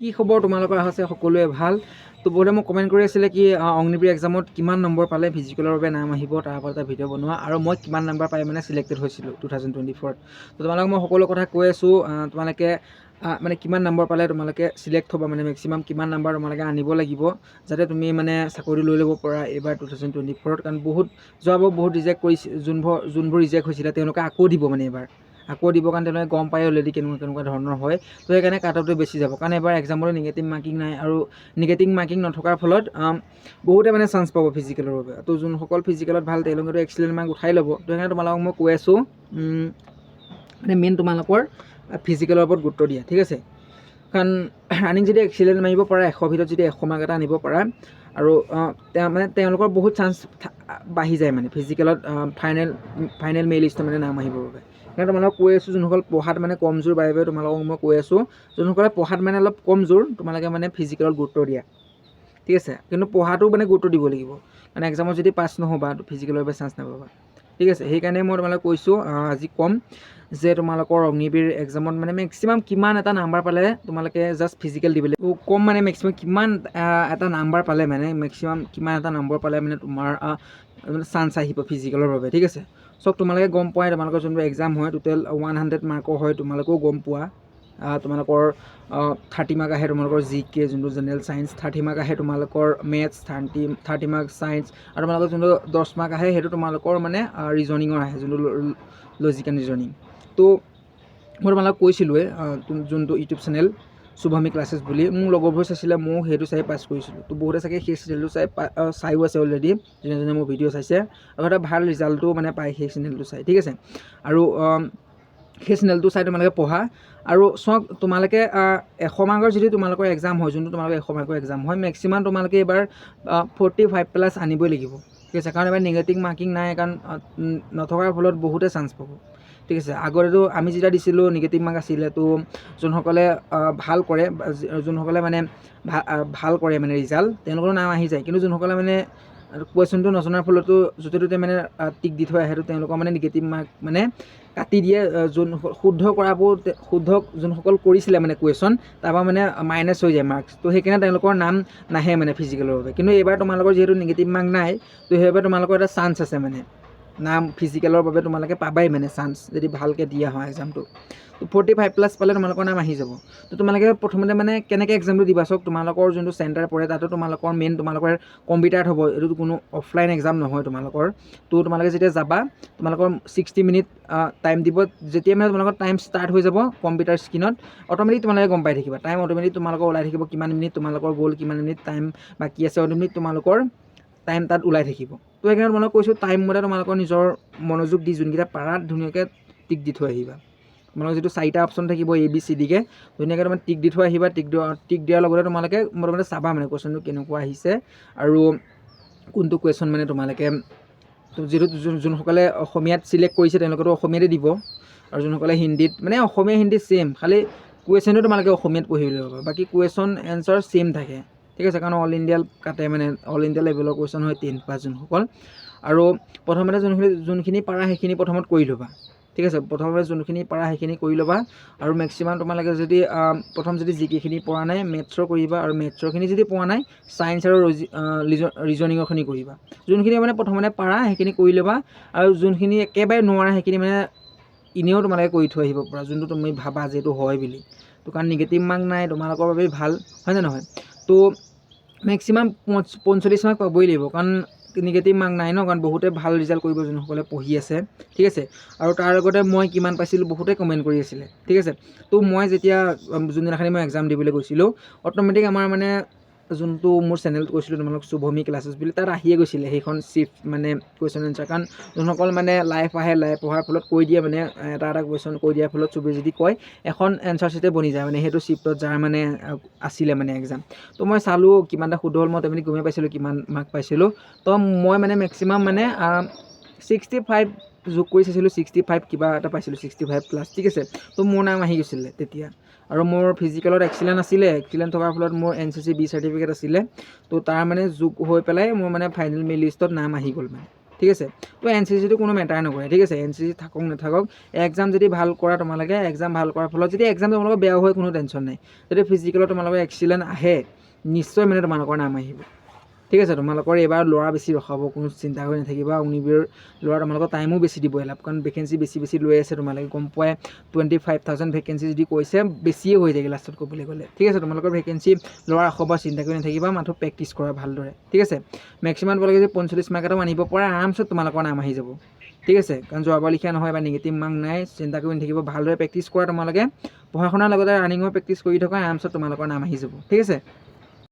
কি খবৰ তোমালোকৰ আছে সকলোৱে ভাল তো বহুতে মোক কমেণ্ট কৰি আছিলে কি অগ্নিবীৰ এক্সামত কিমান নম্বৰ পালে ফিজিকেলৰ বাবে নাম আহিব তাৰ ওপৰত এটা ভিডিঅ' বনোৱা আৰু মই কিমান নম্বৰ পাই মানে চিলেক্টেড হৈছিলোঁ 2024 তো তোমালোকক মই সকলো কথা কৈ আছোঁ তোমালোকে মানে কিমান নম্বৰ পালে তোমালোকে চিলেক্ট হ'ব মানে মেক্সিমাম কিমান নম্বৰ তোমালোকে আনিব লাগিব যাতে তুমি মানে চাকৰি লৈ ল'ব পৰা এইবাৰ 2024 কাৰণ যোৱাবাৰ বহুত ৰিজেক্ট কৰিছে যোনবোৰ ৰিজেক্ট হৈছিলে তেওঁলোকে আকৌ দিব মানে এইবাৰ আকৌ দিব কাৰণ তেওঁলোকে গম পায় অলৰেডি কেনেকুৱা ধৰণৰ হয় তো সেইকাৰণে কাট অফটো বেছি যাব কাৰণ এবাৰ এক্সামলৈ নিগেটিভ মাৰ্কিং নাই আৰু নিগেটিভ মাৰ্কিং নথকাৰ ফলত বহুতে মানে চান্স পাব ফিজিকেলৰ বাবে তো যোনসকল ফিজিকেলত ভাল তেওঁলোকেতো এক্সিলেণ্ট মাৰ্ক উঠাই ল'ব তো সেইকাৰণে তোমালোকক মই কৈ আছোঁ মানে মেইন তোমালোকৰ ফিজিকেলৰ ওপৰত গুৰুত্ব দিয়া ঠিক আছে কাৰণ ৰানিং যদি এক্সিলেণ্ট মাৰিব পাৰা 100 ভিতৰত যদি 100 মাৰ্ক এটা আনিব পাৰা আৰু মানে তেওঁলোকৰ বহুত চান্স বাঢ়ি যায় মানে ফিজিকেলত ফাইনেল মেইন লিষ্টত মানে নাম আহিবৰ বাবে সেইকাৰণে তোমালোকক কৈ আছোঁ যোনসকল পঢ়াত মানে কমজোৰ বাবে তোমালোকক মই কৈ আছোঁ যোনসকলে পঢ়াত মানে অলপ কমজোৰ তোমালোকে মানে ফিজিকেলত গুৰুত্ব দিয়া ঠিক আছে কিন্তু পঢ়াটো মানে গুৰুত্ব দিব লাগিব কাৰণ এক্সামত যদি পাছ নহ'বা ফিজিকেলৰ বাবে চান্স নাপাবা ঠিক আছে সেইকাৰণে মই তোমালোকক কৈছোঁ আজি ক'ম যে তোমালোকৰ অগ্নিবীৰ এক্সামত মানে মেক্সিমাম কিমান এটা নাম্বাৰ পালে তোমালোকে জাষ্ট ফিজিকেল দিব লাগিব কম মানে মেক্সিমাম কিমান এটা নাম্বাৰ পালে মানে মেক্সিমাম কিমান এটা নম্বৰ পালে মানে তোমাৰ চান্স আহিব ফিজিকেলৰ বাবে ঠিক আছে চব তোমালোকে গম পোৱাই তোমালোকৰ যোনটো এক্সাম হয় টোটেল 100 মাৰ্কৰ হয় তোমালোকেও গম পোৱা তোমালোকৰ 30 মাৰ্ক আহে তোমালোকৰ GK যোনটো জেনেৰেল ছায়েন্স 30 মাৰ্ক আহে তোমালোকৰ মেথছ 30 মাৰ্ক ছায়েন্স আৰু তোমালোকৰ যোনটো 10 মাৰ্ক আহে সেইটো তোমালোকৰ মানে ৰিজনিঙৰ আহে যোনটো লজিক এণ্ড ৰিজনিং তো মই তোমালোকক কৈছিলোঁৱে যোনটো ইউটিউব চেনেল শুভমী ক্লাছেছ বুলি মোৰ লগৰবোৰ চাইছিলে ময়ো সেইটো চাই পাছ কৰিছিলোঁ তো বহুতে চাগে সেই চেনেলটো চাইও আছে অলৰেডি যোনে মোৰ ভিডিঅ' চাইছে আৰু এটা ভাল ৰিজাল্টো মানে পায় সেই চেনেলটো চাই ঠিক আছে আৰু সেই চেনেলটো চাই তোমালোকে পঢ়া আৰু চক তোমালোকে 100 মাৰ্কৰ যদি তোমালোকৰ এক্সাম হয় যোনটো তোমালোকৰ 100 মাৰ্কৰ এক্সাম হয় মেক্সিমাম তোমালোকে এইবাৰ 45+ আনিবই লাগিব ঠিক আছে কাৰণ এবাৰ নিগেটিভ মাৰ্কিং নাই কাৰণ নথকাৰ ফলত বহুতে চান্স পাব ঠিক আছে আগতেতো আমি যেতিয়া দিছিলোঁ নিগেটিভ মাৰ্ক আছিলে তো যোনসকলে ভাল কৰে যোনসকলে মানে ভাল কৰে মানে ৰিজাল্ট তেওঁলোকৰ নাম আহি যায় কিন্তু যোনসকলে মানে কুৱেশ্যনটো নজনাৰ ফলতো য'তে ত'তে মানে টিক দি থৈ আহে তো তেওঁলোকৰ মানে নিগেটিভ মাৰ্ক মানে কাটি দিয়ে শুদ্ধ যোনসকল কৰিছিলে মানে কুৱেশ্যন তাৰপৰা মানে মাইনাছ হৈ যায় মাৰ্কছ তো সেইকাৰণে তেওঁলোকৰ নাম নাহে মানে ফিজিকেলৰ বাবে কিন্তু এইবাৰ তোমালোকৰ যিহেতু নিগেটিভ মাৰ্ক নাই তো সেইবাবে তোমালোকৰ এটা চান্স আছে মানে নাম ফিজিকেলৰ বাবে তোমালোকে পাবাই মানে চান্স যদি ভালকৈ দিয়া হয় এক্সামটো তো 45+ পালে তোমালোকৰ নাম আহি যাব তো তোমালোকে প্ৰথমতে মানে কেনেকৈ এক্সামটো দিবা চাওক তোমালোকৰ যোনটো চেণ্টাৰ পৰে তাতো তোমালোকৰ মেইন তোমালোকৰ কম্পিউটাৰত হ'ব এইটো কোনো অফলাইন এক্সাম নহয় তোমালোকৰ তো তোমালোকে যেতিয়া যাবা তোমালোকৰ 60 মিনিট টাইম দিব যেতিয়া মানে তোমালোকৰ টাইম ষ্টাৰ্ট হৈ যাব কম্পিউটাৰ স্ক্ৰীণত অট'মেটিক তোমালোকে গম পাই থাকিবা টাইম অট'মেটিক তোমালোকৰ ওলাই থাকিব কিমান মিনিট তোমালোকৰ গ'ল কিমান মিনিট টাইম বাকী আছে অট'মেটিক তোমালোকৰ টাইম তাত ওলাই থাকিব তো সেইকাৰণে তোমালোকক কৈছোঁ টাইম মতে তোমালোকৰ নিজৰ মনোযোগ দি যোনকেইটা পাৰাত ধুনীয়াকৈ টিক দি থৈ আহিবা তোমালোকৰ যিটো 4টা অপশ্যন থাকিব ABCDকৈ ধুনীয়াকৈ তোমাৰ টিক দি থৈ আহিবা টিক দিয়াৰ লগতে তোমালোকে প্ৰথমতে চাবা মানে কুৱেশ্যনটো কেনেকুৱা আহিছে আৰু কোনটো কুৱেশ্যন মানে তোমালোকে যিটো যোনসকলে অসমীয়াত চিলেক্ট কৰিছে তেওঁলোকেতো অসমীয়াতে দিব আৰু যোনসকলে হিন্দীত মানে অসমীয়া হিন্দী ছেইম খালি কুৱেশ্যনটো তোমালোকে অসমীয়াত পঢ়িবলৈ পাবা বাকী কুৱেশ্যন এনচাৰ ছেইম থাকে ঠিক আছে কাৰণ অল ইণ্ডিয়া কাটে মানে অল ইণ্ডিয়া লেভেলৰ কুৱেশ্যন হয় 10 পাছ যোনসকল আৰু প্ৰথমতে যোনখিনি পাৰা সেইখিনি প্ৰথমত কৰি ল'বা ঠিক আছে প্ৰথমতে যোনখিনি পাৰা সেইখিনি কৰি ল'বা আৰু মেক্সিমাম তোমালোকে যদি প্ৰথম যদি জিকেখিনি পৰা নাই মেথছৰ কৰিবা আৰু মেথছৰখিনি যদি পোৱা নাই ছায়েন্স আৰু ৰিজনিঙৰখিনি কৰিবা যোনখিনি মানে প্ৰথমতে পাৰা সেইখিনি কৰি ল'বা আৰু যোনখিনি একেবাৰে নোৱাৰা সেইখিনি মানে এনেও তোমালোকে কৰি থৈ আহিব পৰা যোনটো তুমি ভাবা যে এইটো হয় বুলি তো কাৰণ নিগেটিভ মাৰ্ক নাই তোমালোকৰ বাবে ভাল হয়নে নহয় তো মেক্সিমাম 45 মাৰ্ক পাবই লাগিব কাৰণ নিগেটিভ মাৰ্ক নাই ন কাৰণ বহুতে ভাল ৰিজাল্ট কৰিব যোনসকলে পঢ়ি আছে ঠিক আছে আৰু তাৰ লগতে মই কিমান পাইছিলোঁ বহুতে কমেণ্ট কৰি আছিলে ঠিক আছে তো মই যেতিয়া যোনদিনাখনি মই এক্সাম দিবলৈ গৈছিলোঁ অট'মেটিক আমাৰ মানে যোনটো মোৰ চেনেলত কৈছিলোঁ তোমালোক শুভমী ক্লাছেছ বুলি তাত আহিয়ে গৈছিলে সেইখন চিফ মানে কুৱেশ্যন এনচাৰ কাৰণ যোনসকল মানে লাইভ আহে লাইভ পঢ়াৰ ফলত কৈ দিয়ে মানে এটা কুৱেশ্যন কৈ দিয়াৰ ফলত চবেই যদি কয় এখন এনচাৰ চিটে বনি যায় মানে সেইটো চিফ্টত যাৰ মানে আছিলে মানে এক্সাম তো মই চালোঁ কিমানটা শুদ্ধ হ'ল মই অট'মেটিক গমেই পাইছিলোঁ কিমান মাৰ্ক পাইছিলোঁ তো মই মানে মেক্সিমাম মানে 65 যোগ কৰি চাইছিলোঁ 65 কিবা এটা পাইছিলোঁ 65+ ঠিক আছে তো মোৰ নাম আহি গৈছিলে তেতিয়া আৰু মোৰ ফিজিকেলত এক্সিলেণ্ট আছিলে এক্সিলেণ্ট থকাৰ ফলত মোৰ NCC B চাৰ্টিফিকেট আছিলে তো তাৰ মানে যোগ হৈ পেলাই মোৰ মানে ফাইনেল মেৰিট লিষ্টত নাম আহি গ'ল মানে ঠিক আছে। তো এন চি চিটো কোনো মেটাৰ নকৰে, ঠিক আছে। এন চি চি থাকক নাথাকক, এক্সাম যদি ভাল কৰা তোমালোকে, এক্সাম ভাল কৰাৰ ফলত যদি এক্সাম তোমালোকৰ বেয়া হয় কোনো টেনশ্যন নাই। যদি ফিজিকেলত তোমালোকৰ এক্সিলেণ্ট আহে নিশ্চয় মানে তোমালোকৰ নাম আহিব, ঠিক আছে। তোমালোকৰ এইবাৰ ল'ৰা বেছি ৰখাব, কোনো চিন্তা কৰি নাথাকিবা। অগ্নিবীৰৰ ল'ৰা তোমালোকৰ টাইমো বেছি দিব এলাপ, কাৰণ ভেকেঞ্চি বেছি লৈ আছে। তোমালোকে গম পোৱাই 25,000 ভেকেঞ্চি যদি কৈছে বেছিয়ে হৈ যায়গৈ লাষ্টত ক'বলৈ গ'লে, ঠিক আছে। তোমালোকৰ ভেকেঞ্চি ল'ৰা ৰাখবা, চিন্তা কৰি নাথাকিবা, মাথো প্ৰেক্টিছ কৰা ভালদৰে, ঠিক আছে। মেক্সিমাম তোমালোকে যদি 45 মাৰ্ক এটাও আনিব পৰা আৰামছে তোমালোকৰ নাম আহি যাব, ঠিক আছে। কাৰণ যোৱাবাৰ লিখা নহয় বা নিগেটিভ মাৰ্ক নাই, চিন্তা কৰি নাথাকিব, ভালদৰে প্ৰেক্টিছ কৰা। তোমালোকে পঢ়া শুনাৰ লগতে ৰানিঙৰ প্ৰেক্টিছ কৰি থকা, আৰামছে তোমালোকৰ নাম আহি যাব, ঠিক আছে।